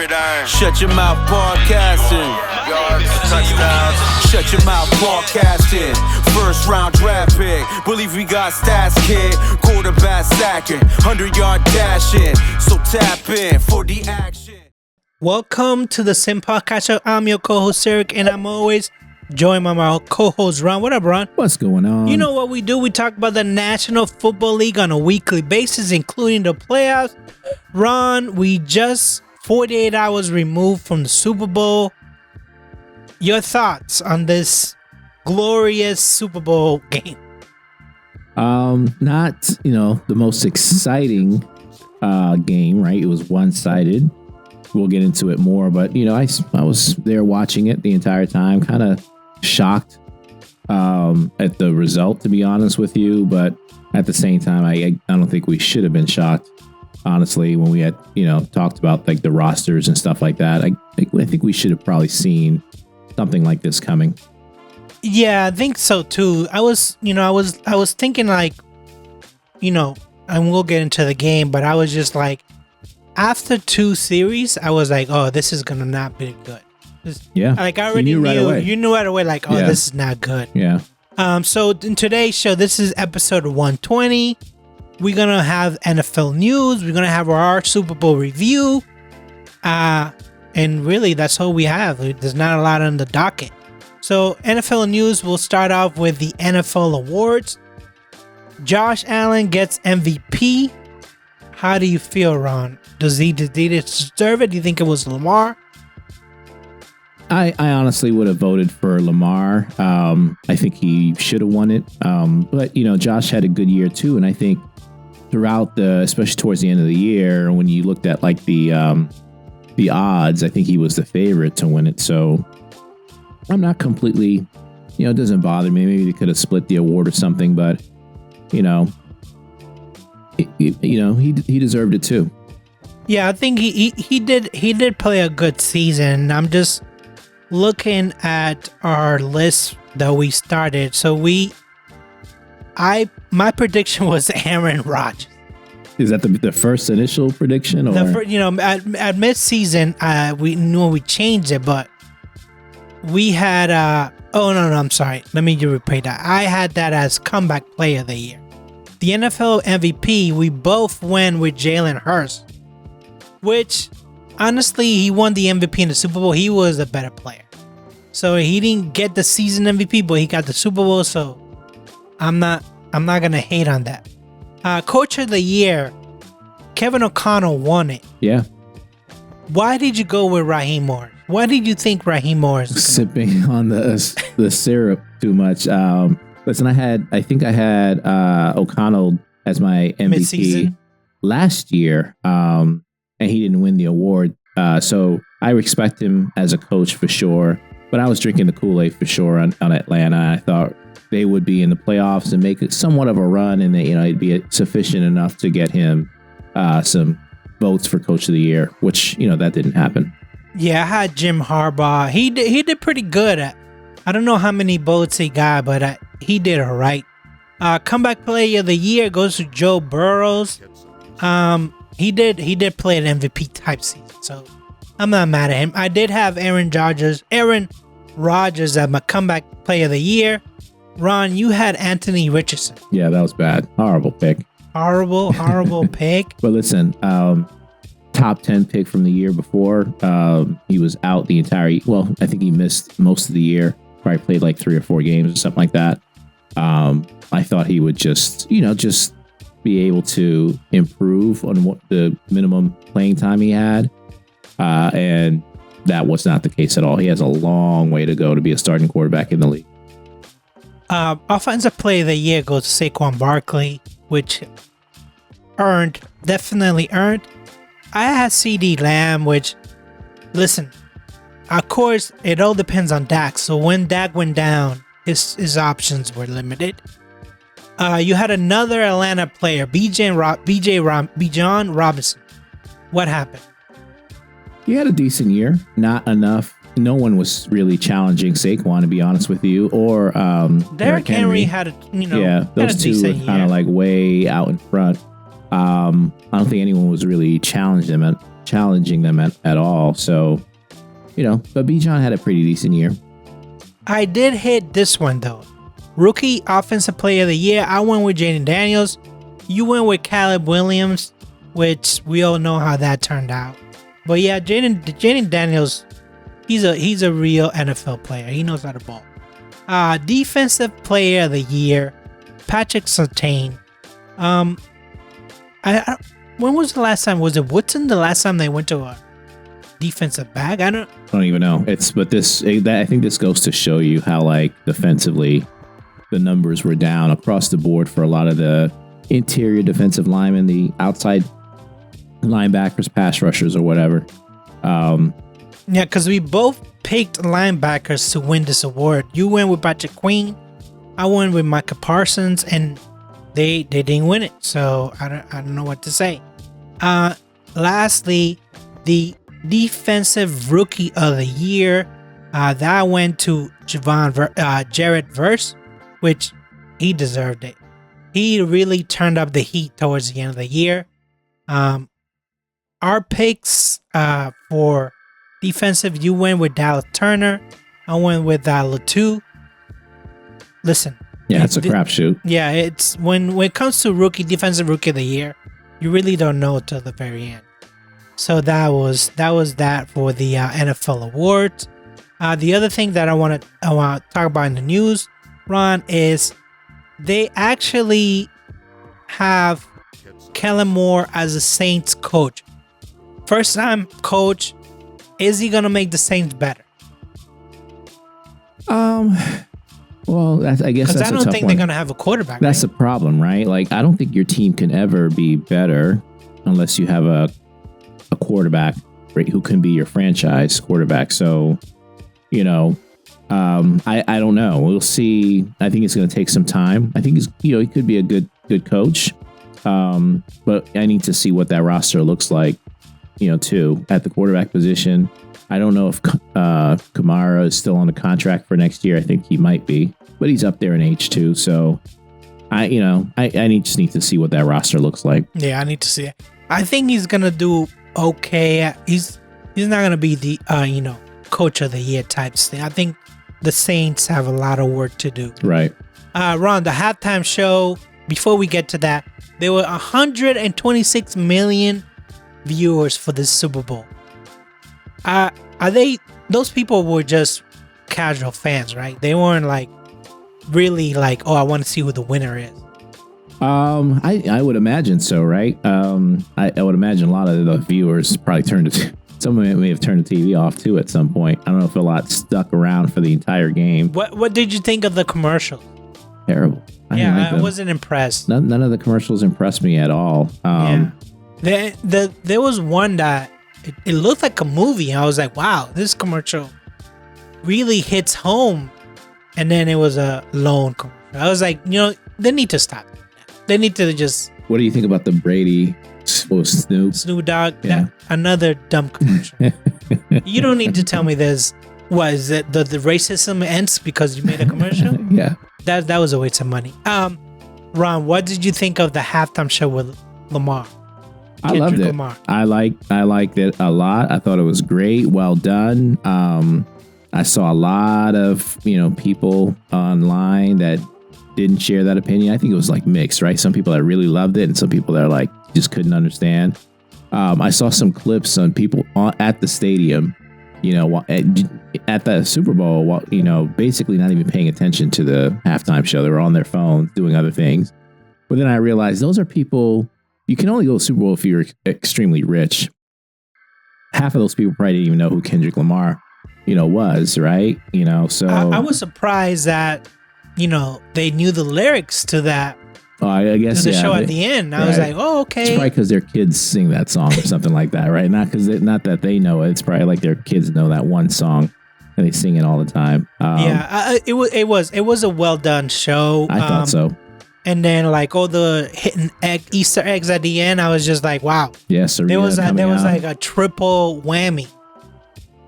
gridiron. Shut your mouth podcasting. Yards, touchdowns. Shut your mouth podcasting. First round draft pick. Believe we got stats, kid. Quarterback sacking. 100-yard dashing. So tap in for the action. Welcome to the Sim Podcast Show. I'm your co-host Eric, and I'm always joined by my co-host Ron. What up, Ron? What's going on? You know what we do? We talk about the National Football League on a weekly basis, including the playoffs. Ron, we just 48 hours removed from the Super Bowl. Your thoughts on this glorious Super Bowl game? Not, the most exciting game, right? It was one-sided. We'll get into it more, but I was there watching it the entire time, kind of shocked at the result, to be honest with you. But at the same time, I don't think we should have been shocked, honestly, when we had talked about like the rosters and stuff like that. I think we should have probably seen something like this coming. Yeah, I think so too. I was thinking like, and we'll get into the game, but I was just like, after two series, I was like, oh, this is gonna not be good. Yeah. Like I already knew. You knew right away, like, oh, yeah, this is not good. Yeah. So in today's show, this is episode 120. We're gonna have NFL news. We're gonna have our Super Bowl review. And really, that's all we have. There's not a lot on the docket. So NFL news, we'll start off with the NFL awards. Josh Allen gets MVP. How do you feel, Ron? Did he deserve it? Do you think it was Lamar? I honestly would have voted for Lamar. I think he should have won it. But Josh had a good year too, and I think throughout especially towards the end of the year, when you looked at like the odds, I think he was the favorite to win it. So I'm not completely, it doesn't bother me. Maybe they could have split the award or something, but he deserved it too. Yeah, I think he did play a good season. I'm just looking at our list that we started. So my prediction was Aaron Rodgers. Is that the first initial prediction? Or? At mid-season, we knew we changed it, but we had no, I'm sorry. Let me just repeat that. I had that as comeback player of the year. The NFL MVP, we both went with Jalen Hurst, which honestly, he won the MVP in the Super Bowl. He was a better player. So he didn't get the season MVP, but he got the Super Bowl. So I'm not going to hate on that. Coach of the year, Kevin O'Connell won it. Yeah. Why did you go with Raheem Morris? Why did you think Raheem Morris was sipping on the syrup too much? Listen, I think I had O'Connell as my MVP mid-season last year, and he didn't win the award. So I respect him as a coach for sure. But I was drinking the Kool-Aid for sure on Atlanta. I thought they would be in the playoffs and make it somewhat of a run, and it'd be sufficient enough to get him some votes for Coach of the Year, which that didn't happen. Yeah, I had Jim Harbaugh. He did pretty good. I don't know how many votes he got, but he did all right. Comeback player of the year goes to Joe Burrows. He did play an MVP type season, so I'm not mad at him. I did have Aaron Rodgers as my comeback player of the year. Ron, you had Anthony Richardson. Yeah, that was bad. Horrible pick. Horrible pick. But listen, top 10 pick from the year before. He was out the entire. Well, I think he missed most of the year. Probably played like 3 or 4 games or something like that. I thought he would just be able to improve on what the minimum playing time he had. And that was not the case at all. He has a long way to go to be a starting quarterback in the league. Offensive player of the year goes to Saquon Barkley, which definitely earned. I had CeeDee Lamb, which, listen, of course, it all depends on Dak. So when Dak went down, his options were limited. You had another Atlanta player, Bijan Robinson. What happened? He had a decent year, not enough. No one was really challenging Saquon, to be honest with you, or Derrick Henry had those two were kind of like way out in front. I don't think anyone was really challenging challenging them at all. So, but Bijan had a pretty decent year. I did hit this one though. Rookie Offensive Player of the Year. I went with Jaden Daniels. You went with Caleb Williams, which we all know how that turned out. But yeah, Jaden Daniels, he's a real NFL player. He knows how to ball. Defensive Player of the Year, Patrick Surtain. When was the last time? Was it Woodson the last time they went to a defensive back? I don't even know. I think this goes to show you how like defensively the numbers were down across the board for a lot of the interior defensive linemen, the outside linebackers, pass rushers, or whatever. Yeah, because we both picked linebackers to win this award. You went with Patrick Queen. I went with Micah Parsons, and they didn't win it. So I don't know what to say. Lastly, the Defensive Rookie of the Year, that went to Jared Verse, which he deserved it. He really turned up the heat towards the end of the year. Our picks for defensive, you went with Dallas Turner. I went with Latu. Listen. Yeah, it's a crapshoot. Yeah, it's when it comes to defensive rookie of the year, you really don't know till the very end. So that was that for the NFL awards. The other thing that I want to talk about in the news, Ron, is they actually have Kellen Moore as a Saints coach. First time coach. Is he gonna make the Saints better? Well, I guess that's I don't think they're gonna have a quarterback. That's the problem, right? Like, I don't think your team can ever be better unless you have a quarterback who can be your franchise quarterback. So, I don't know. We'll see. I think it's going to take some time. I think he could be a good coach. But I need to see what that roster looks like, too, at the quarterback position. I don't know if Kamara is still on the contract for next year. I think he might be, but he's up there in age too. So I just need to see what that roster looks like. Yeah, I need to see it. I think he's going to do okay. He's not going to be the, coach of the year type thing. I think the Saints have a lot of work to do. Right. Ron, the halftime show, before we get to that, there were 126 million viewers for this Super Bowl. Those people were just casual fans, right? They weren't like really like, oh, I want to see who the winner is. I would imagine so, right? I would imagine a lot of the viewers probably some of them may have turned the TV off too at some point. I don't know if a lot stuck around for the entire game. What did you think of the commercials? Terrible. I wasn't impressed. None of the commercials impressed me at all. There was one that it looked like a movie, and I was like, wow, this commercial really hits home. And then it was a lone commercial. I was like, they need to stop. They need to just... What do you think about the Brady Snoop Dogg? Yeah. Another dumb commercial. You don't need to tell me there's... What is it? The racism ends because you made a commercial? Yeah. That was a waste of money. Ron, what did you think of the halftime show with Lamar? I loved it. Lamar. I liked it a lot. I thought it was great. Well done. I saw a lot of people online that didn't share that opinion. I think it was like mixed, right? Some people that really loved it, and some people that are like just couldn't understand. I saw some clips on people at the stadium, at the Super Bowl, basically not even paying attention to the halftime show. They were on their phones doing other things. But then I realized those are people. You can only go to Super Bowl if you're extremely rich. Half of those people probably didn't even know who Kendrick Lamar, was, right? So I was surprised that, they knew the lyrics to that. Oh, I guess to the show at the end. I was like, oh, okay. It's probably because their kids sing that song or something like that, right? Not that they know it. It's probably like their kids know that one song and they sing it all the time. It was a well done show. I thought so. And then like all the hidden Easter eggs at the end, I was just like, wow. Yeah, Serena there was like a triple whammy.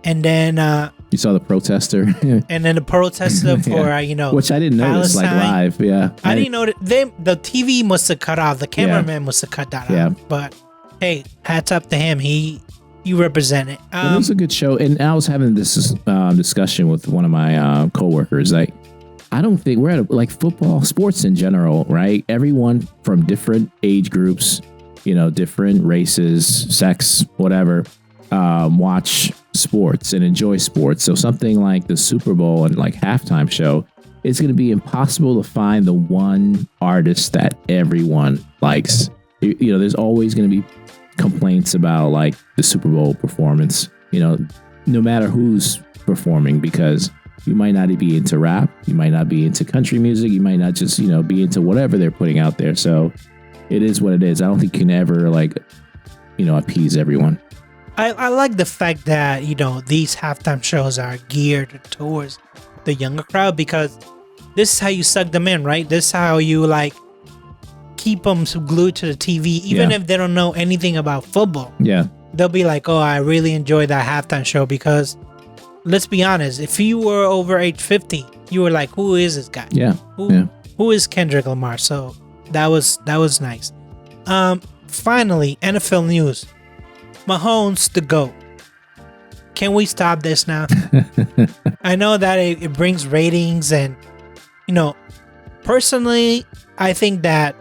And then you saw the protester. And then the protester for which I didn't notice like live. Yeah, I didn't know that the TV must have cut off. The cameraman must have cut that out. But hey, hats up to him. He you represent it. It was a good show, and I was having this discussion with one of my coworkers. Like, I don't think we're at like football, sports in general, right? Everyone from different age groups, different races, sex, whatever, watch sports and enjoy sports. So something like the Super Bowl and like halftime show, it's going to be impossible to find the one artist that everyone likes. There's always going to be complaints about like the Super Bowl performance, no matter who's performing, because you might not be into rap, you might not be into country music, you might not just, be into whatever they're putting out there. So it is what it is. I don't think you can ever appease everyone. I like the fact that, these halftime shows are geared towards the younger crowd, because this is how you suck them in, right? This is how you keep them glued to the TV, even if they don't know anything about football. Yeah. They'll be like, oh, I really enjoy that halftime show, because let's be honest, if you were over age 50, you were like, who is this guy? Yeah. Who is Kendrick Lamar? So that was nice. Finally, NFL news. Mahomes the GOAT. Can we stop this now? I know that it brings ratings, and personally, I think that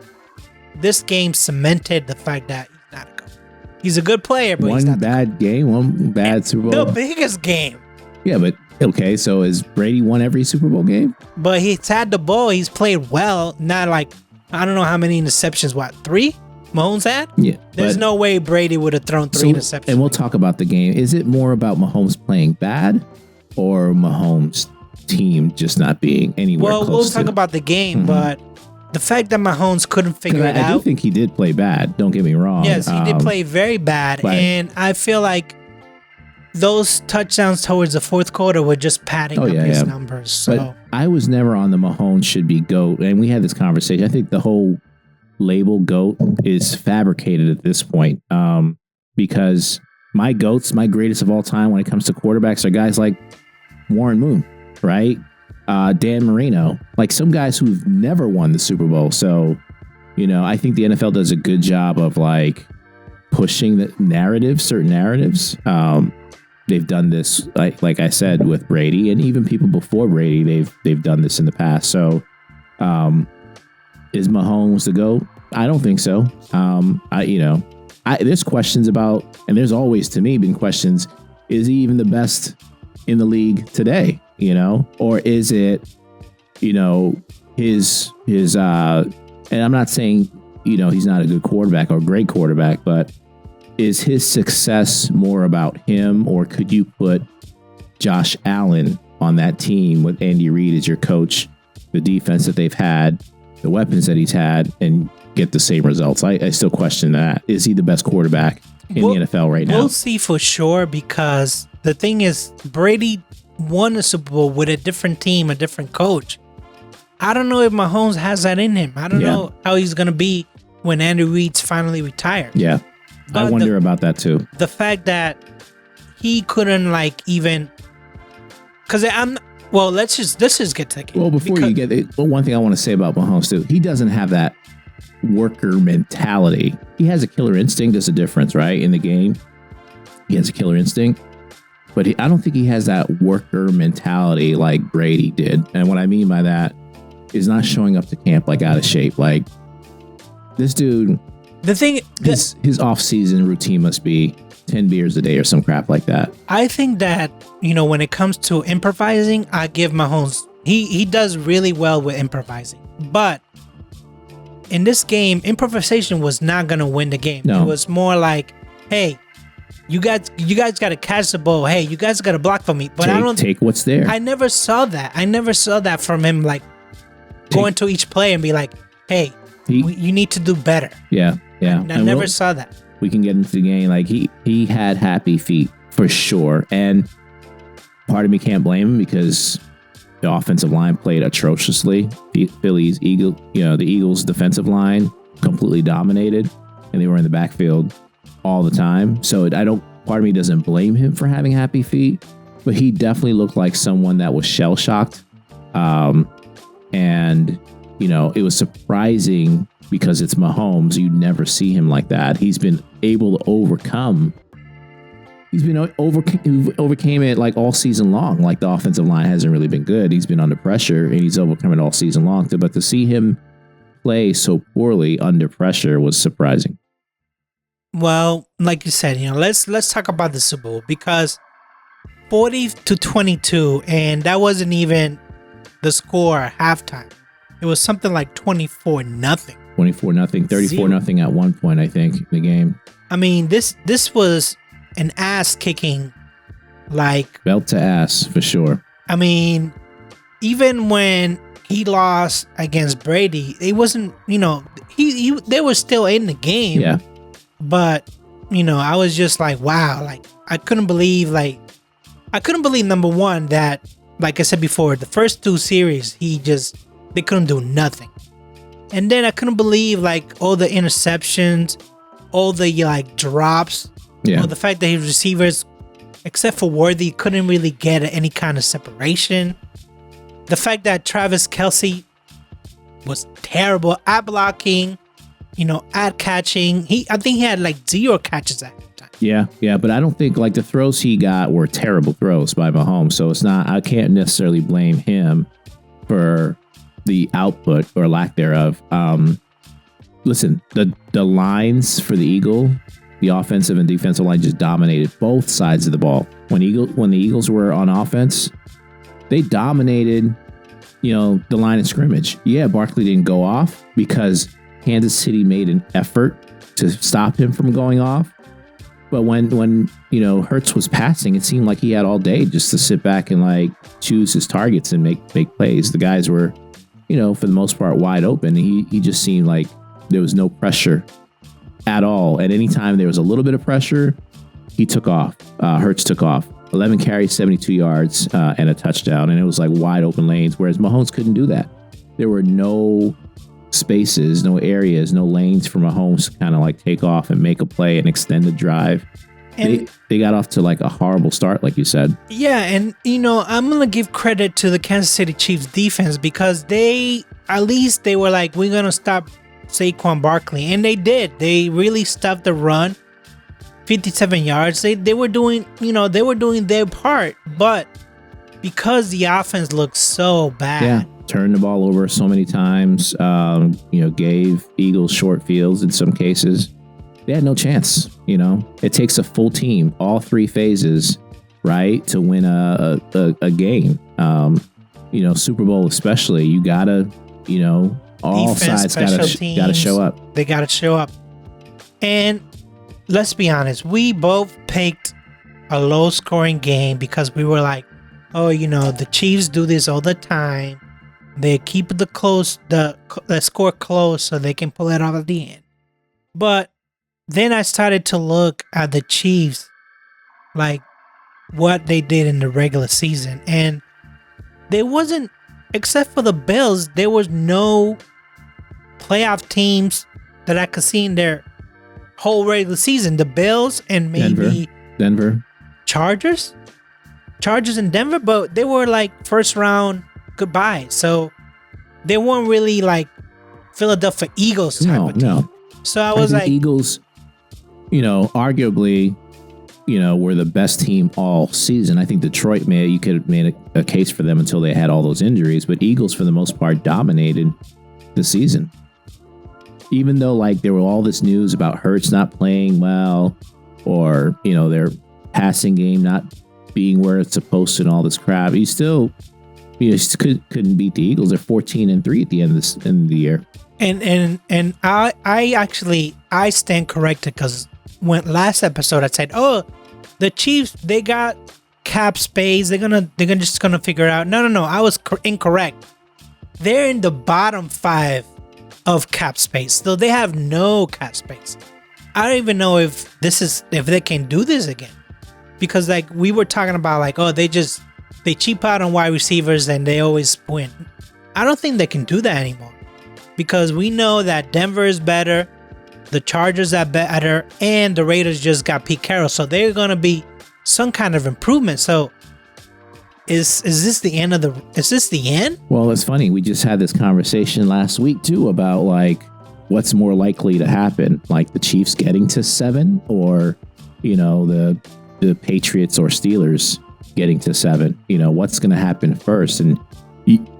this game cemented the fact that he's not a GOAT. He's a good player, but he's not bad game, one bad Super Bowl. The biggest game. Yeah, but okay, so has Brady won every Super Bowl game? But he's had the ball. He's played well. Not like, I don't know how many interceptions. What, 3? Mahomes had? Yeah. There's no way Brady would have thrown 3 interceptions. And we'll talk about the game. Is it more about Mahomes playing bad, or Mahomes' team just not being anywhere close to? Well, we'll talk about the game, but the fact that Mahomes couldn't figure it out. I do think he did play bad. Don't get me wrong. Yes, he did play very bad. And I feel like those touchdowns towards the fourth quarter were just padding up his numbers. So. But I was never on the Mahomes should be GOAT. And we had this conversation. I think the whole label GOAT is fabricated at this point, because my GOATs, my greatest of all time when it comes to quarterbacks, are guys like Warren Moon, right? Dan Marino, like some guys who've never won the Super Bowl. So, I think the NFL does a good job of like pushing the narrative, certain narratives. They've done this, like I said, with Brady, and even people before Brady, they've done this in the past. So, is Mahomes the GOAT? I don't think so. There's questions about, and there's always to me been questions, is he even the best in the league today? Or is it, his and I'm not saying, he's not a good quarterback or a great quarterback, but is his success more about him, or could you put Josh Allen on that team with Andy Reid as your coach, the defense that they've had, the weapons that he's had, and get the same results? I still question that. Is he the best quarterback in the NFL right now? We'll see for sure, because the thing is, Brady won a Super Bowl with a different team, a different coach. I don't know if Mahomes has that in him. I don't know how he's going to be when Andy Reid's finally retired. Yeah, but I wonder about that too. The fact that he couldn't even, because let's just get to it. Well, before you get it, one thing I want to say about Mahomes too, he doesn't have that worker mentality. He has a killer instinct. There's a difference, right? In the game, he has a killer instinct, but I don't think he has that worker mentality like Brady did. And what I mean by that is not showing up to camp like out of shape. Like this dude, his off-season routine must be 10 beers a day or some crap like that. I think that, when it comes to improvising, I give Mahomes, he does really well with improvising. But in this game, improvisation was not going to win the game. No. It was more like, hey, you guys got to catch the ball. Hey, you guys got to block for me. But I don't take what's there. I never saw that. I never saw that from him, going to each play and be like, hey, you need to do better. Yeah. I never saw that. We can get into the game. Like he had happy feet for sure. And part of me can't blame him, because the offensive line played atrociously. The Eagles' defensive line completely dominated, and they were in the backfield all the time. So part of me doesn't blame him for having happy feet, but he definitely looked like someone that was shell shocked. And it was surprising because it's Mahomes. You'd never see him like that. He's been able to overcome he's been overcame it like all season long. Like the offensive line hasn't really been good. He's been under pressure and he's overcome it all season long. But to see him play so poorly under pressure was surprising. Well, like you said, let's talk about the Super Bowl, because 40-22, and that wasn't even the score at halftime. It was something like 24-0. 24-0, 34-0 at one point, I think, in the game. I mean, this was an ass kicking, like belt to ass for sure. I mean, even when he lost against Brady, it wasn't, they were still in the game. Yeah. But, I was just like, wow, like I couldn't believe number one that, like I said before, the first two series, they couldn't do nothing. And then I couldn't believe like all the interceptions, all the like drops, or the fact that his receivers, except for Worthy, couldn't really get any kind of separation. The fact that Travis Kelce was terrible at blocking, at catching. I think he had like 0 catches at the time. Yeah, but I don't think like the throws he got were terrible throws by Mahomes. So I can't necessarily blame him for the output or lack thereof. Listen, the lines for the Eagle, the offensive and defensive line just dominated both sides of the ball. When the Eagles were on offense, they dominated, the line of scrimmage. Yeah, Barkley didn't go off because Kansas City made an effort to stop him from going off. But when Hurst was passing, it seemed like he had all day just to sit back and like choose his targets and make plays. The guys were, for the most part, wide open. He just seemed like there was no pressure at all. At any time there was a little bit of pressure, he took off. Hurst took off. 11 carries, 72 yards, and a touchdown. And it was like wide open lanes, whereas Mahomes couldn't do that. There were no spaces, no areas, no lanes for Mahomes to kind of like take off and make a play and extend the drive. And they got off to like a horrible start, like you said. Yeah, and I'm gonna give credit to the Kansas City Chiefs defense, because they were like, we're gonna stop Saquon Barkley, and they did. They really stopped the run. 57 yards. They were doing their part, but because the offense looked so bad, turned the ball over so many times, gave Eagles short fields in some cases. They had no chance. It takes a full team, all three phases, right, to win a game. Super Bowl especially, you gotta, all defense, sides gotta show up. They gotta show up. And let's be honest, we both picked a low scoring game because we were like, oh, the Chiefs do this all the time. They keep the score close so they can pull it off at the end. But then I started to look at the Chiefs, like what they did in the regular season. And there wasn't, except for the Bills, there was no playoff teams that I could see in their whole regular season. The Bills and maybe Denver. Chargers in Denver, but they were like first round goodbye. So they weren't really like Philadelphia Eagles type of team. No. So I was like, Eagles, arguably, were the best team all season. I think Detroit you could have made a case for them until they had all those injuries, but Eagles for the most part dominated the season. Even though like there were all this news about Hurts not playing well, or their passing game not being where it's supposed to, and all this crap, he still couldn't beat the Eagles. They're 14-3 at the end of the year. And I stand corrected, because when last episode I said, oh, the Chiefs, they got cap space, they're just gonna figure it out. No, I was incorrect. They're in the bottom 5 of cap space, so they have no cap space. I don't even know if they can do this again, because like we were talking about, like, oh, they cheap out on wide receivers and they always win. I don't think they can do that anymore, because we know that Denver is better, the Chargers are better, and the Raiders just got Pete Carroll, so they're gonna be some kind of improvement. So is this the end? Is this the end? Well, it's funny. We just had this conversation last week too about like what's more likely to happen, like the Chiefs getting to 7, or the the Patriots or Steelers getting to 7. What's going to happen first? And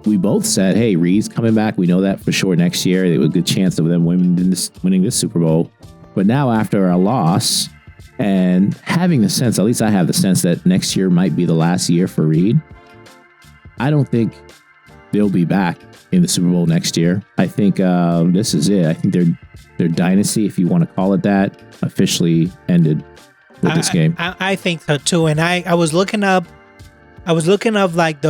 we both said, hey, Reed's coming back. We know that for sure next year. There was a good chance of them winning this Super Bowl. But now after a loss and having the sense, at least I have the sense that next year might be the last year for Reed, I don't think they'll be back in the Super Bowl next year. I think this is it. I think their dynasty, if you want to call it that, officially ended with this game. I think so too. And I was looking up like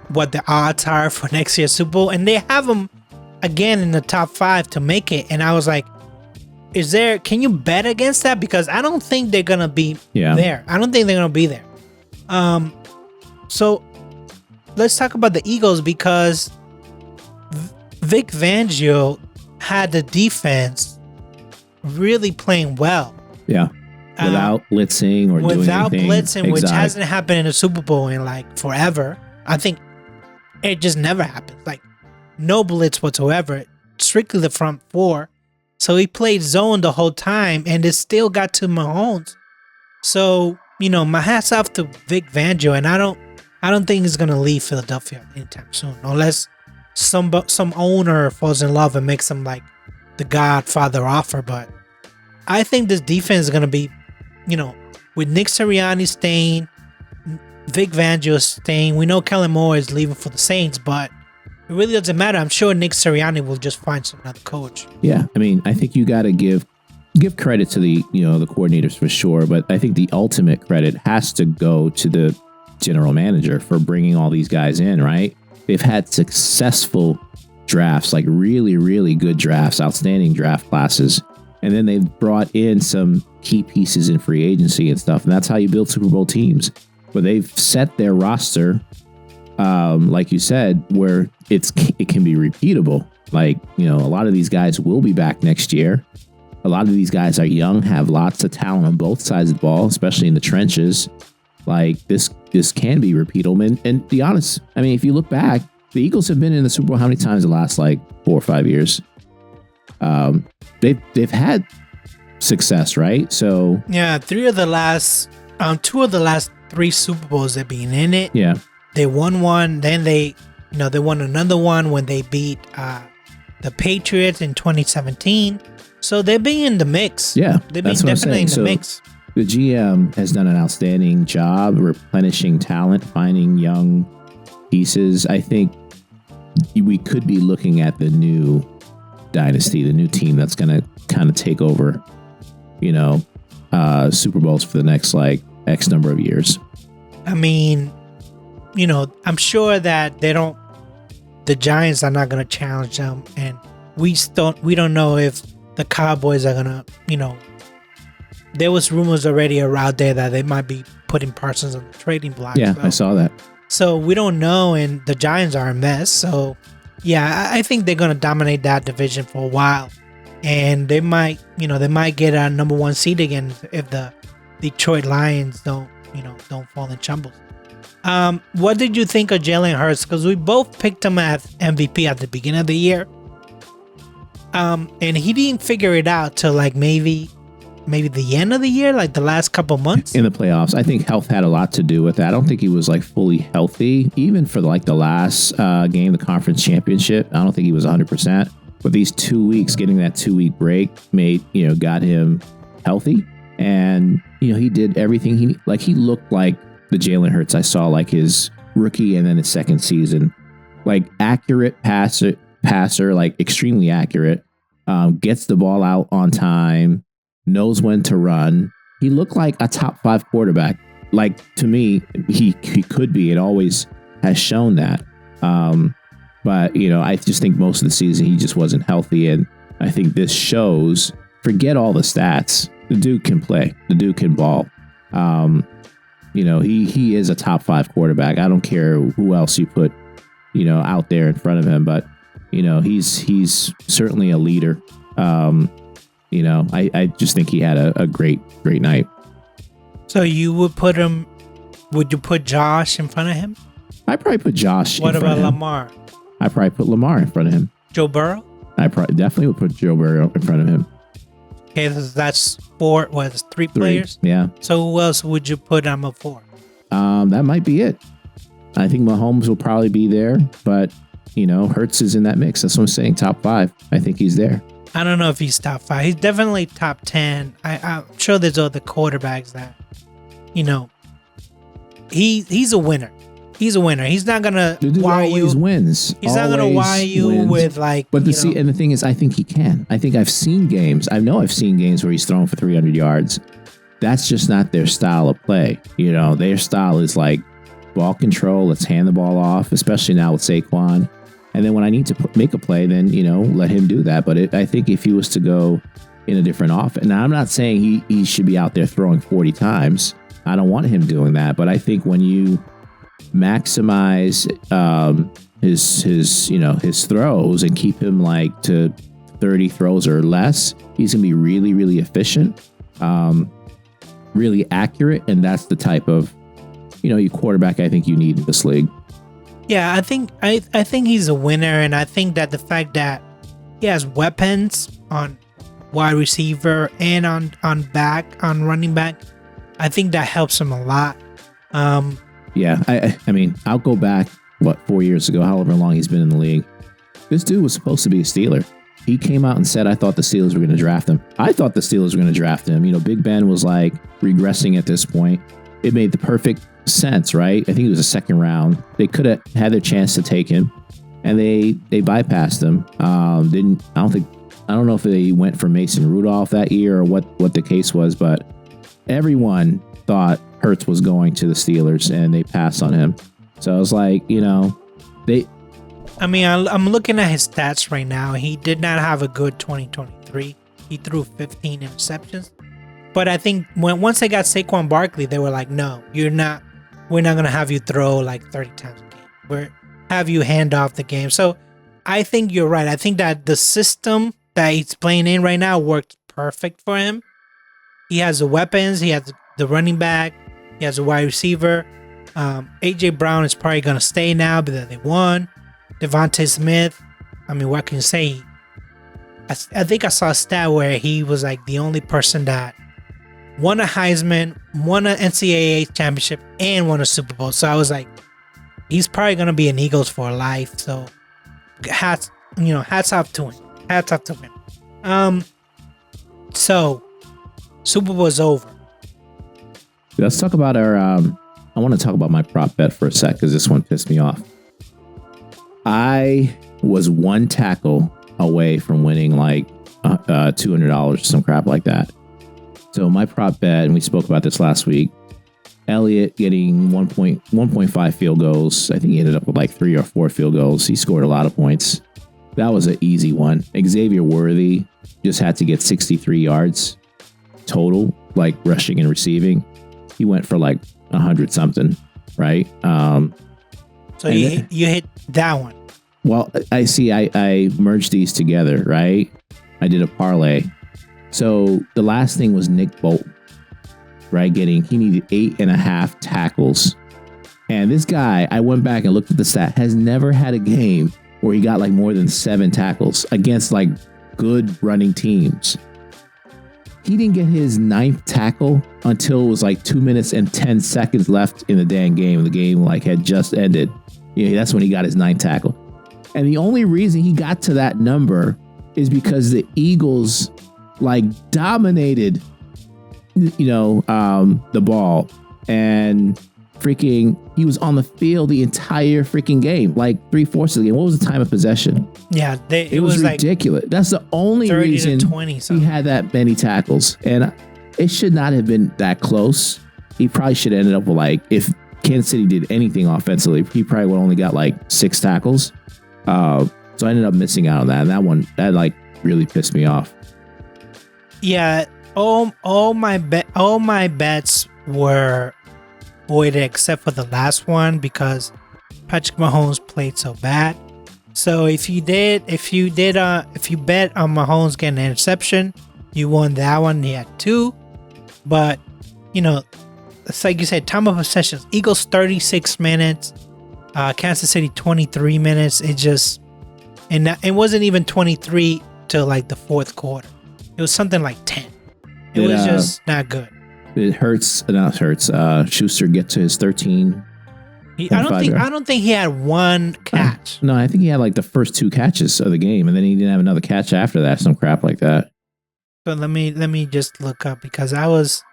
what the odds are for next year's Super Bowl, and they have them again in the top 5 to make it. And I was like, can you bet against that? Because I don't think they're gonna be there. I don't think they're gonna be there. So let's talk about the Eagles, because Vic Fangio had the defense really playing well. Yeah. Without blitzing or doing anything blitzing, which hasn't happened in a Super Bowl in like forever. I think it just never happened. Like no blitz whatsoever. Strictly the front 4. So he played zone the whole time, and it still got to Mahomes. So, my hat's off to Vic Fangio, and I don't think he's gonna leave Philadelphia anytime soon, unless some owner falls in love and makes him like the Godfather offer. But I think this defense is gonna be, with Nick Sirianni staying, Vic Fangio staying. We know Kellen Moore is leaving for the Saints, but it really doesn't matter. I'm sure Nick Sirianni will just find some other coach. Yeah, I mean, I think you got to give credit to the the coordinators for sure, but I think the ultimate credit has to go to the general manager for bringing all these guys in. Right? They've had successful drafts, like really, really good drafts, outstanding draft classes, and then they've brought in some key pieces in free agency and stuff, and that's how you build Super Bowl teams. But they've set their roster, like you said, where it can be repeatable. Like, a lot of these guys will be back next year. A lot of these guys are young, have lots of talent on both sides of the ball, especially in the trenches. Like this can be repeatable. And be honest, I mean, if you look back, the Eagles have been in the Super Bowl how many times the last like 4 or 5 years? They've had success, right? So yeah, 2 of the last 3 Super Bowls they've been in it. Yeah. They won one, then they won another one when they beat the Patriots in 2017. So they've been in the mix. Yeah, they've been definitely in the mix. The GM has done an outstanding job replenishing talent, finding young pieces. I think we could be looking at the new dynasty, the new team that's going to kind of take over, Super Bowls for the next like X number of years. I mean, I'm sure that the Giants are not going to challenge them, and we don't know if the Cowboys are going to, there was rumors already out there that they might be putting Parsons on the trading block. Yeah, I saw that. So we don't know, and the Giants are a mess. So yeah, I think they're going to dominate that division for a while, and they might get a number 1 seed again if the Detroit Lions don't fall in shambles. What did you think of Jalen Hurts? Because we both picked him as MVP at the beginning of the year. And he didn't figure it out till like maybe the end of the year, like the last couple months. In the playoffs, I think health had a lot to do with that. I don't think he was like fully healthy, even for like the last game, the conference championship. I don't think he was 100%. But these 2 weeks, getting that 2-week break got him healthy. And, he did everything he looked like the Jalen Hurts I saw like his rookie and then his second season. Like accurate passer, like extremely accurate, gets the ball out on time, knows when to run. He looked like a top 5 quarterback. Like to me, he could be, and always has shown that. But, I just think most of the season he just wasn't healthy. And I think this shows, forget all the stats. The dude can play. The dude can ball. He is a top 5 quarterback. I don't care who else you put, out there in front of him. But, he's certainly a leader. I just think he had a great night. So you would you put Josh in front of him? I'd probably put Josh in front of him. What about Lamar? I'd probably put Lamar in front of him. Joe Burrow? I definitely would put Joe Burrow in front of him. Okay, so that's four. What is 3 players? Yeah. So who else would you put number 4? That might be it. I think Mahomes will probably be there, but Hurts is in that mix. That's what I'm saying. Top 5. I think he's there. I don't know if he's top 5. He's definitely top 10. I'm sure there's other quarterbacks that, he's a winner. He's a winner. He's not gonna wow you. Wins. He's not gonna wow you with like. But and the thing is, I think he can. I think I've seen games. I've seen games where he's thrown for 300 yards. That's just not their style of play. Their style is like ball control. Let's hand the ball off, especially now with Saquon. And then when I need to make a play, then let him do that. But I think if he was to go in a different offense, now I'm not saying he should be out there throwing 40 times. I don't want him doing that. But I think when you maximize his throws and keep him like to 30 throws or less, he's gonna be really, really efficient, really accurate, and that's the type of you quarterback I think you need in this league. Yeah, I think he's a winner, and I think that the fact that he has weapons on wide receiver and on running back, I think that helps him a lot. Yeah, I mean, I'll go back, 4 years ago, however long he's been in the league. This dude was supposed to be a Steeler. He came out and said, I thought the Steelers were going to draft him. I thought the Steelers were going to draft him. Big Ben was like regressing at this point. It made the perfect sense, right? I think it was a second round. They could have had their chance to take him, and they bypassed him. I don't know if they went for Mason Rudolph that year or what the case was, but everyone thought Hurts was going to the Steelers, and they passed on him. So I was like, I'm looking at his stats right now. He did not have a good 2023. He threw 15 interceptions. But I think once they got Saquon Barkley, they were like, no, we're not going to have you throw like 30 times a game. We're have you hand off the game. So I think you're right. I think that the system that he's playing in right now works perfect for him. He has the weapons. He has the running back. He has a wide receiver. AJ Brown is probably going to stay now because they won. Devontae Smith, what can you say? I think I saw a stat where he was like the only person that won a Heisman, won an NCAA championship, and won a Super Bowl. So I was like, he's probably going to be an Eagles for life. So hats off to him. Hats off to him. So Super Bowl is over. Let's talk about I want to talk about my prop bet for a sec because this one pissed me off. I was one tackle away from winning like $200 or some crap like that. So my prop bet, and we spoke about this last week, Elliott getting 1.5 field goals. I think he ended up with like 3 or 4 field goals. He scored a lot of points. That was an easy one. Xavier Worthy just had to get 63 yards total, like rushing and receiving. He went for like 100 something, right? So you hit that one. Well, I see. I merged these together, right? I did a parlay. So the last thing was Nick Bolton, right? He needed 8.5 tackles. And this guy, I went back and looked at the stat, has never had a game where he got like more than 7 tackles against like good running teams. He didn't get his 9th tackle until it was like 2 minutes and 10 seconds left in the dang game. The game like had just ended. That's when he got his 9th tackle. And the only reason he got to that number is because the Eagles like dominated, the ball, and freaking he was on the field the entire freaking game, like 3/4 of the game. What was the time of possession? Yeah, it was ridiculous. Like that's the only reason he had that many tackles, and it should not have been that close. He probably should have ended up with like, if Kansas City did anything offensively, he probably would only got like 6 tackles. So I ended up missing out on that. And that like really pissed me off. Yeah, all my bets were voided except for the last one because Patrick Mahomes played so bad. So if you bet on Mahomes getting an interception, you won that one. He had 2, but it's like you said, time of possession. Eagles 36 minutes, Kansas City 23 minutes. It wasn't even 23 till like the 4th quarter. It was something like 10. It was just not good. It hurts. Not hurts. Schuster get to his 13. I don't think he had one catch. No, I think he had like the first 2 catches of the game, and then he didn't have another catch after that. Some crap like that. So let me just look up because I was.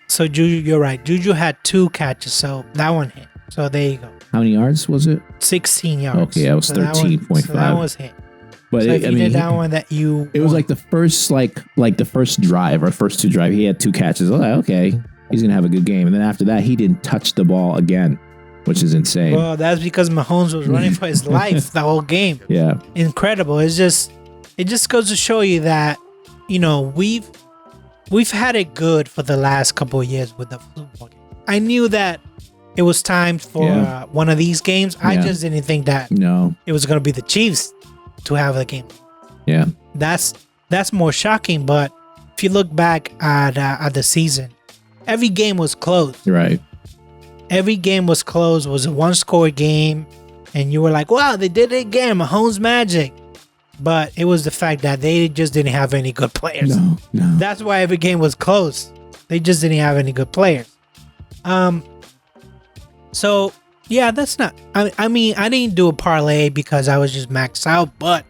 So Juju, you're right. Juju had 2 catches, so that one hit. So there you go. How many yards was it? 16 yards. Okay, that was 13.5. So that was hit. But so it, if you did that one that you. It was like the first the first drive or first 2 drive. He had 2 catches. I was like, okay, he's gonna have a good game. And then after that, he didn't touch the ball again, which is insane. Well, that's because Mahomes was running for his life the whole game. Yeah, incredible. It just goes to show you that, you know, we've had it good for the last couple of years with the football game. I knew that it was time for one of these games. I just didn't think that it was going to be the Chiefs to have the game. Yeah, that's more shocking. But if you look back at the season, every game was close. Right. Every game was close. It was a 1-score game, and you were like, "Wow, they did it again, Mahomes magic." But it was the fact that they just didn't have any good players. No. That's why every game was close. They just didn't have any good players. So yeah, that's not. I mean, I didn't do a parlay because I was just maxed out. But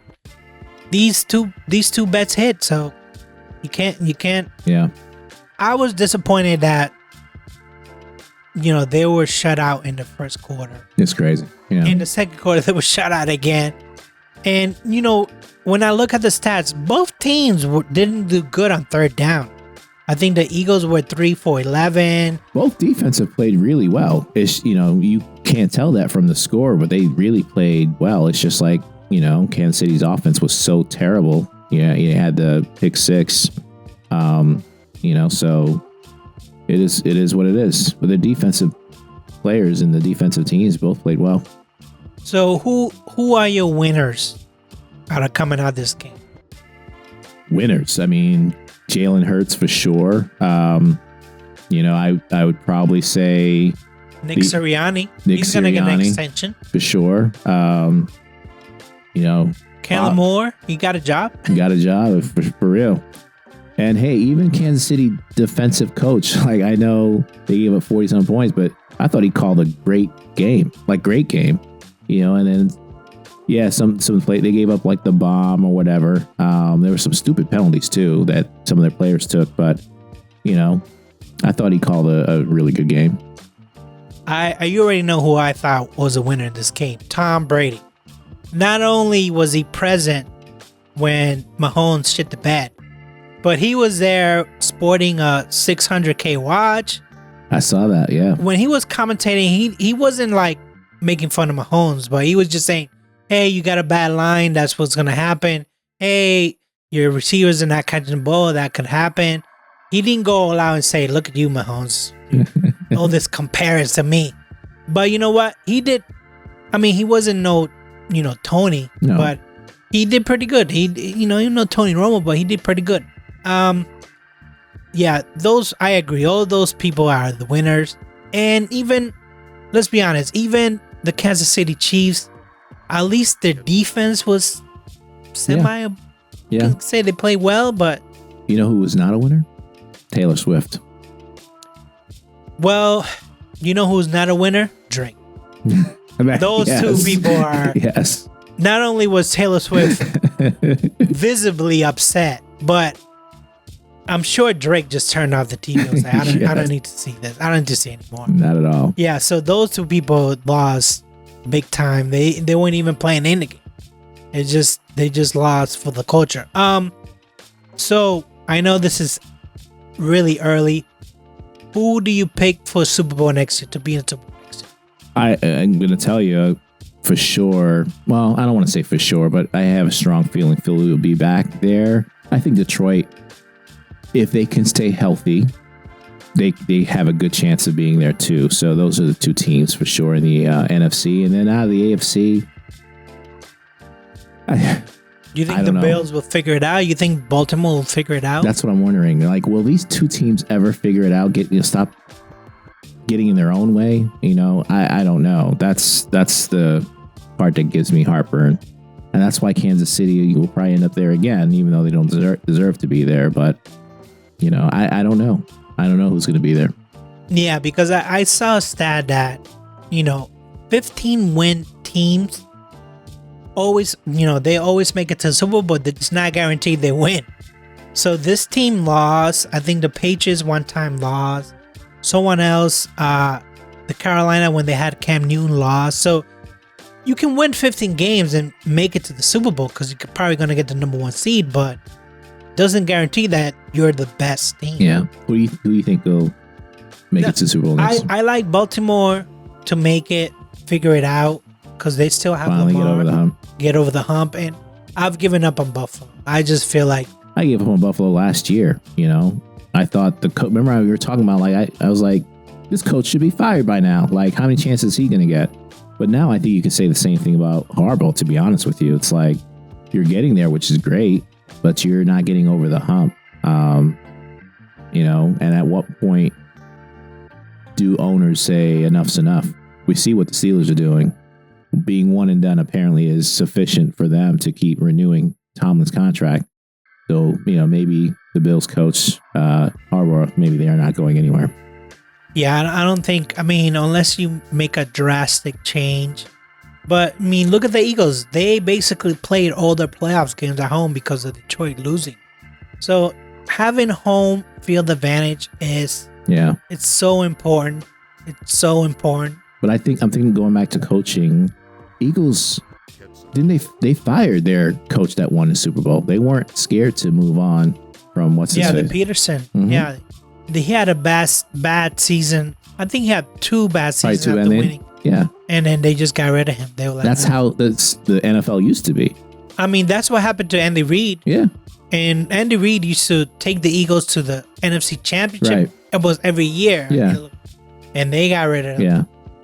these two bets hit, so you can't. Yeah. I was disappointed that, you know, they were shut out in the first quarter. It's crazy. Yeah. In the second quarter, they were shut out again. And, you know, when I look at the stats, both teams didn't do good on third down. I think the Eagles were 3 for 11. Both defensive played really well. It's, you know, you can't tell that from the score, but they really played well. It's just like, you know, Kansas City's offense was so terrible. Yeah, you had the pick 6. You know, so it is what it is. But the defensive players and the defensive teams both played well. So who are your winners out of coming out this game? Winners. I mean, Jalen Hurts for sure. You know, I would probably say Nick Sirianni. He's going to get an extension. For sure. You know, Kellen Moore, he got a job. He got a job for real. And hey, even Kansas City defensive coach, like I know they gave up 40-some points, but I thought he called a great game. You know, and then yeah, some play they gave up like the bomb or whatever. There were some stupid penalties too that some of their players took, but you know, I thought he called a really good game. You already know who I thought was a winner in this game. Tom Brady. Not only was he present when Mahomes shit the bed, but he was there sporting a $600K watch. I saw that, yeah. When he was commentating, he wasn't like making fun of Mahomes, but he was just saying, hey, you got a bad line, that's what's going to happen. Hey, your receivers are not catching the ball, that could happen. He didn't go all out and say, look at you, Mahomes. All this compares to me. But you know what? He did. I mean, he wasn't Tony, but he did pretty good. He Tony Romo, but he did pretty good. Yeah, I agree. All those people are the winners. And even, let's be honest, even the Kansas City Chiefs, at least their defense was semi. Yeah. Can say they played well, but you know who was not a winner? Taylor Swift. Well, you know who's not a winner? Drake. Those two people are. Yes. Not only was Taylor Swift visibly upset, but I'm sure Drake just turned off the TV and was like, I don't need to see this. I don't need to see anymore. Not at all. Yeah, so those two people lost big time. They weren't even playing in the game. They just lost for the culture. So I know this is really early. Who do you pick for Super Bowl next year, to be in Super Bowl next year? I'm going to tell you for sure. Well, I don't want to say for sure, but I have a strong feeling Philly will be back there. I think Detroit, if they can stay healthy, they have a good chance of being there too. So those are the two teams for sure in the NFC. And then out of the AFC, you think the Bills will figure it out? You think Baltimore will figure it out? That's what I'm wondering. Like, will these two teams ever figure it out? Stop getting in their own way? I don't know. That's the part that gives me heartburn. And that's why Kansas City will probably end up there again, even though they don't deserve to be there. But, you know, I don't know. I don't know who's going to be there. Yeah, because I saw a stat that, 15-win teams always, they always make it to the Super Bowl, but it's not guaranteed they win. So this team lost. I think the Patriots one time lost. Someone else, the Carolina, when they had Cam Newton, lost. So you can win 15 games and make it to the Super Bowl because you're probably going to get the number 1 seed, but doesn't guarantee that you're the best team. Yeah. Who do you think will make it to the Super Bowl next year? I like Baltimore to make it, figure it out, because they still have Finally Lamar, get over the hump. And I've given up on Buffalo. I just feel like I gave up on Buffalo last year. I thought remember we were talking about, like, I was like, this coach should be fired by now. Like, how many chances is he going to get? But now I think you can say the same thing about Harbaugh, to be honest with you. It's like you're getting there, which is great, but you're not getting over the hump. And at what point do owners say enough's enough? We see what the Steelers are doing. Being one and done apparently is sufficient for them to keep renewing Tomlin's contract. So, maybe the Bills coach, Harbaugh, maybe they are not going anywhere. Yeah, I don't think, unless you make a drastic change. But, look at the Eagles. They basically played all their playoffs games at home because of Detroit losing. So, having home field advantage it's so important. It's so important. But I'm thinking going back to coaching, Eagles, didn't they fired their coach that won the Super Bowl? They weren't scared to move on from what's his face? The Peterson. Mm-hmm. Yeah. He had a bad season. I think he had 2 bad seasons after winning. Yeah. And then they just got rid of him. They were like, that's how the NFL used to be. That's what happened to Andy Reid. Yeah. And Andy Reid used to take the Eagles to the NFC Championship. Right. It was every year. Yeah. And they got rid of him. Yeah.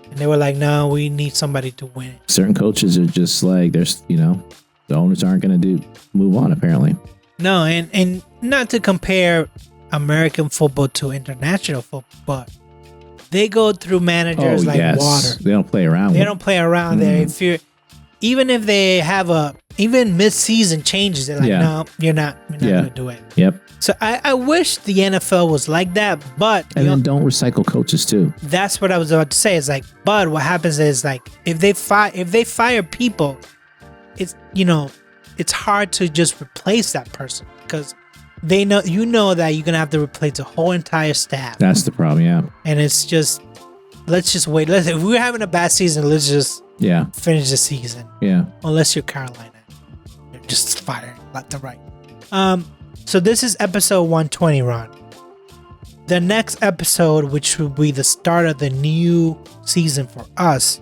And they were like, no, we need somebody to win. Certain coaches are just like, the owners aren't going to move on, apparently. No, and not to compare American football to international football, but they go through managers water. They don't play around. They don't play around there. Even if they have even mid-season changes, they're like, no, you're not going to do it. Yep. So I wish the NFL was like that, but and then don't recycle coaches too. That's what I was about to say. It's like, but what happens is, like, if they fire people, it's it's hard to just replace that person because they know that you're gonna have to replace the whole entire staff. That's the problem, yeah. And it's just, let's just wait. If we're having a bad season, let's just finish the season. Yeah. Unless you're Carolina, you're just fired left to right. So this is episode 120, Ron. The next episode, which will be the start of the new season for us,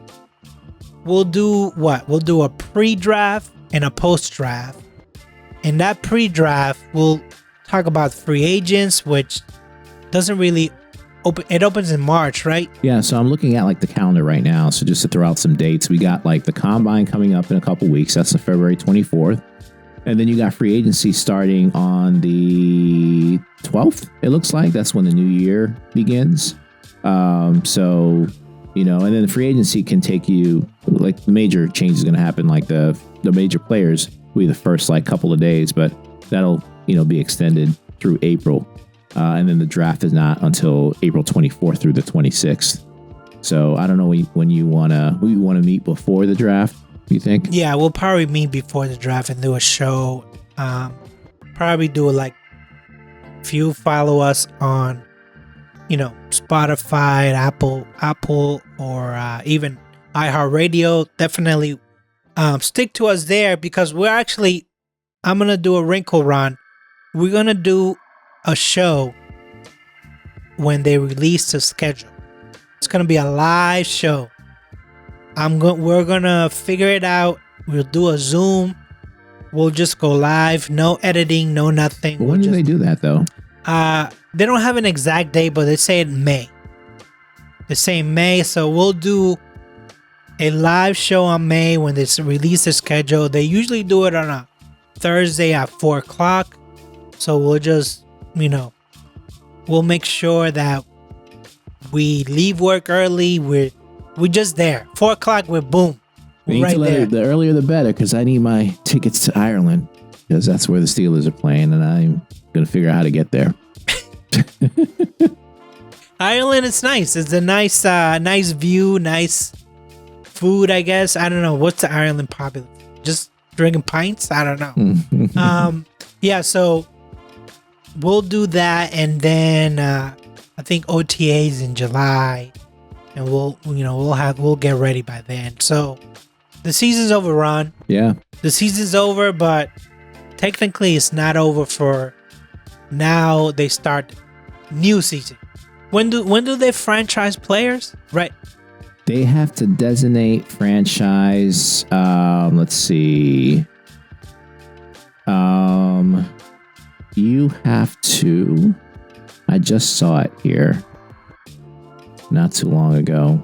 we'll do what? We'll do a pre-draft and a post-draft. In that pre-draft, we'll talk about free agents, which doesn't really open. It opens in March, right? Yeah, so I'm looking at the calendar right now. So just to throw out some dates, we got the combine coming up in a couple weeks. That's the February 24th. And then you got free agency starting on the 12th. It looks like that's when the new year begins. And then the free agency can take you, major changes going to happen. The major players will be the first couple of days, but that'll, be extended through April. And then the draft is not until April 24th through the 26th. So I don't know when you want to meet before the draft. You think? Yeah, we'll probably meet before the draft and do a show. Probably do if you follow us on, Spotify, Apple, or even iHeartRadio, definitely stick to us there because I'm gonna do a wrinkle run. We're gonna do a show when they release the schedule. It's gonna be a live show. We're gonna figure it out. We'll do a Zoom. We'll just go live. No editing, no nothing. Well, when do they do that though? They don't have an exact date, but they say May. They say May, so we'll do a live show on May when they release the schedule. They usually do it on a Thursday at 4:00. So we'll just, we'll make sure that we leave work early. We're just there. 4:00, we're We need right to let there. it, the earlier the better, because I need my tickets to Ireland, because that's where the Steelers are playing, and I'm going to figure out how to get there. Ireland is nice. It's a nice view, nice food, I guess. I don't know. What's the Ireland popular? Just drinking pints? I don't know. Yeah, so we'll do that, and then I think OTAs in July, and we'll get ready by then. So the season's over, Ron. Yeah. The season's over, but technically it's not over for now. They start new season. When do they franchise players? Right. They have to designate franchise. Let's see. You have to. I just saw it here not too long ago.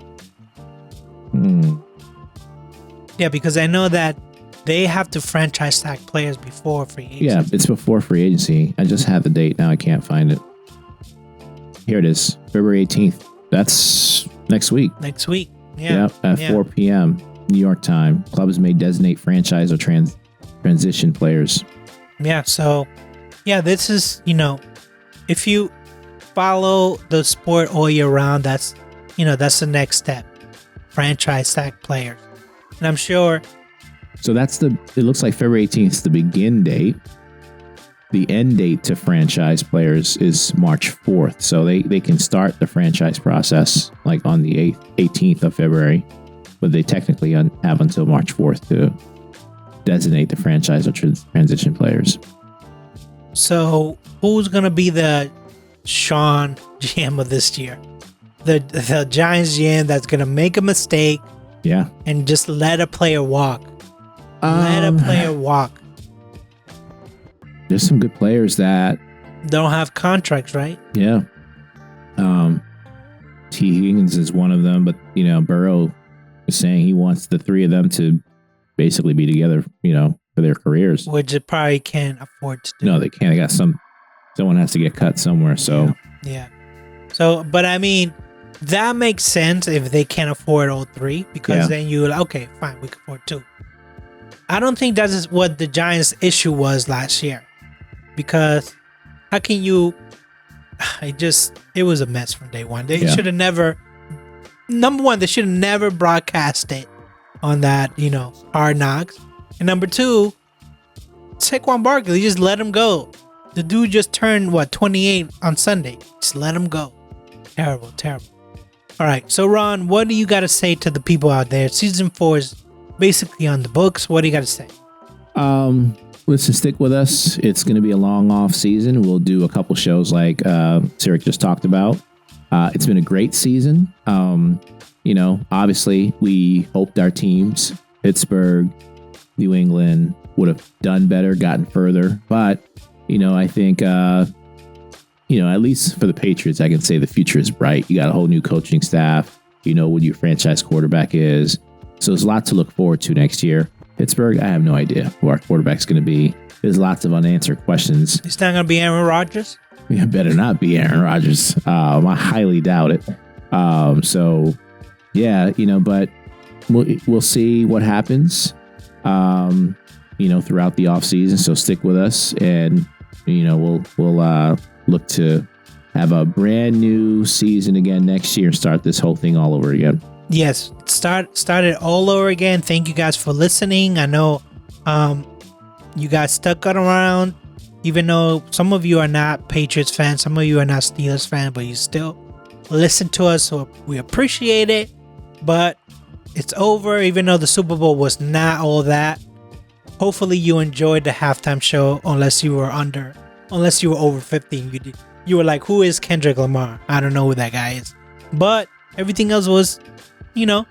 Yeah, because I know that they have to franchise tag players before free agency. Yeah, it's before free agency. I just had the date. Now I can't find it. Here it is, February 18th. That's next week. Next week. Yeah. Yep, at 4 p.m. New York time. Clubs may designate franchise or transition players. Yeah. So, yeah, this is, if you follow the sport all year round, that's the next step. Franchise tag players. And I'm sure. So it looks like February 18th is the begin date. The end date to franchise players is March 4th. So they can start the franchise process like on the 18th of February, but they technically have until March 4th to designate the franchise or transition players. So who's going to be the Sean GM of this year? The Giants GM that's going to make a mistake. Yeah. And just let a player walk. Let a player walk. There's some good players that don't have contracts, right? Yeah. T. Higgins is one of them, but Burrow is saying he wants the three of them to basically be together, for their careers. Which it probably can't afford to do. No, they can't. They got someone has to get cut somewhere. So yeah. So, but I mean, that makes sense if they can't afford all three, because then you're like, okay, fine, we can afford two. I don't think that is what the Giants' issue was last year. Because how can you? It was a mess from day one. They should have never. Number one, they should have never broadcast it on that, Hard Knocks. And number two, Saquon Barkley, just let him go. The dude just turned 28 on Sunday. Just let him go. Terrible. All right, so Ron, what do you got to say to the people out there? Season 4 is basically on the books. What do you got to say? Listen, stick with us. It's going to be a long off season. We'll do a couple shows like Sarek just talked about. It's been a great season. Obviously we hoped our teams, Pittsburgh, New England, would have done better, gotten further. But, I think, at least for the Patriots, I can say the future is bright. You got a whole new coaching staff. You know what your franchise quarterback is. So there's a lot to look forward to next year. Pittsburgh, I have no idea who our quarterback's going to be. There's lots of unanswered questions. It's not going to be Aaron Rodgers? It better not be Aaron Rodgers. I highly doubt it. But we'll see what happens, throughout the offseason. So stick with us, and, we'll look to have a brand new season again next year and start this whole thing all over again. Yes, start it all over again. Thank you guys for listening. I know you guys stuck around, even though some of you are not Patriots fans, some of you are not Steelers fans, but you still listen to us, so we appreciate it. But it's over, even though the Super Bowl was not all that. Hopefully you enjoyed the halftime show, unless you were over 15. You were like, who is Kendrick Lamar? I don't know who that guy is. But everything else was, I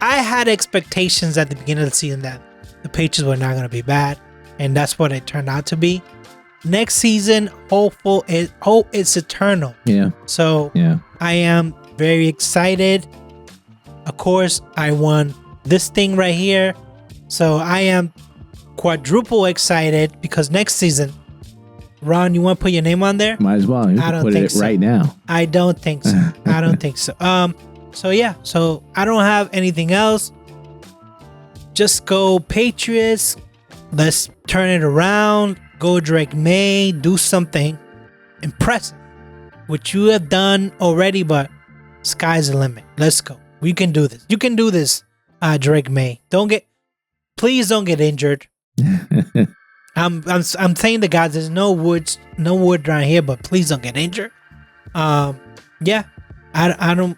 had expectations at the beginning of the season that the Patriots were not going to be bad, and that's what it turned out to be. Next season, hope is eternal. Yeah. So I am very excited. Of course, I won this thing right here, so I am quadruple excited because next season, Ron, you want to put your name on there? Might as well. You I can don't put think it so. right now. I don't think so. I don't think so. So I don't have anything else. just go Patriots. Let's turn it around. Go Drake May. Do something impressive, which you have done already, but sky's the limit. Let's go. We can do this. You can do this, Drake May. Please don't get injured. I'm saying to guys, there's no wood around here, but please don't get injured. Yeah, I don't.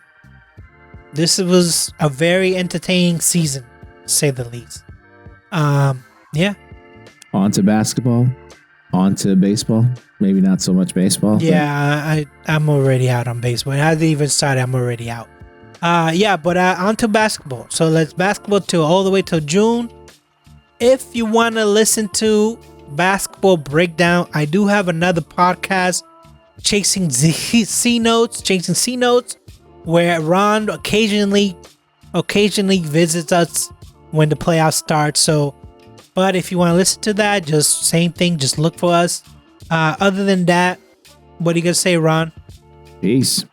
This was a very entertaining season, to say the least. Yeah. On to basketball. On to baseball. Maybe not so much baseball. Yeah, I'm already out on baseball. It hasn't even started. I'm already out. Yeah, but on to basketball. So let's basketball till all the way till June. If you want to listen to basketball breakdown, I do have another podcast, Chasing C Notes, where Ron occasionally visits us when the playoffs start. So, but if you want to listen to that, just same thing, just look for us. Other than that, what are you gonna say, Ron? Peace.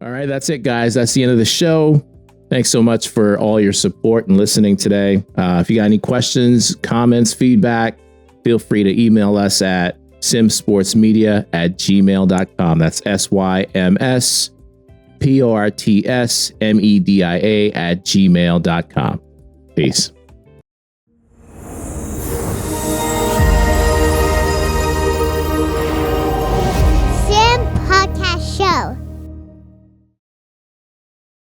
All right, that's it, guys. That's the end of the show. Thanks so much for all your support and listening today. If you got any questions, comments, feedback, feel free to email us at simsportsmedia@gmail.com. That's SYMSPORTSMEDIA@gmail.com. Peace.